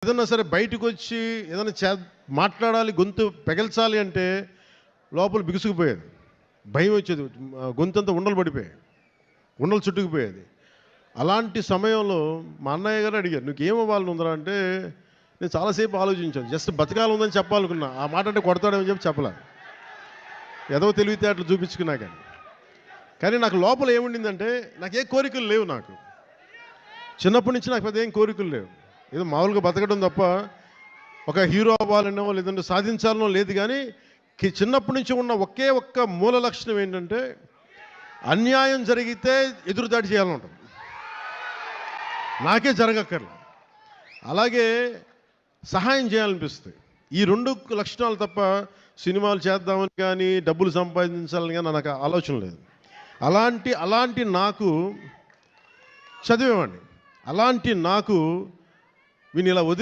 ఏదన్నా సరే బయటకొచ్చి ఏదైనా మాట్లాడాలి, గొంతు పెగల్చాలి అంటే లోపల బిగుసుకుపోయేది, భయం వచ్చేది, గొంతంతా ఉండలు పడిపోయాయి, ఉండలు చుట్టుకుపోయేది. అలాంటి సమయంలో మా అన్నయ్య గారు అడిగారు, నీకేమవ్వాలని ఉందరా అంటే, నేను చాలాసేపు ఆలోచించాను. జస్ట్ బతకాలి ఉందని చెప్పాలనుకున్నా. ఆ మాట అంటే కొడతాడేమని చెప్పి చెప్పలే, ఏదో తెలివితేటలు చూపించుకున్నా. కానీ నాకు లోపల ఏముండిందంటే, నాకు ఏ కోరికలు లేవు. నాకు చిన్నప్పటి నుంచి నాకు పెద్ద ఏం కోరికలు లేవు. ఏదో మామూలుగా బతకడం తప్ప ఒక హీరో అవ్వాలనో లేదంటే సాధించాలనో లేదు. కానీ చిన్నప్పటి నుంచి ఉన్న ఒకే ఒక్క మూల లక్షణం ఏంటంటే, అన్యాయం జరిగితే ఎదురుదాడి చేయాలని ఉంటుంది. నాకే జరగక్కర్లేదు, అలాగే సహాయం చేయాలనిపిస్తుంది. ఈ రెండు లక్షణాలు తప్ప సినిమాలు చేద్దామని కానీ డబ్బులు సంపాదించాలని కానీ నాకు ఆలోచన లేదు. అలాంటి నాకు చదివేవాడిని. అలాంటి నాకు వీని ఇలా వదిలి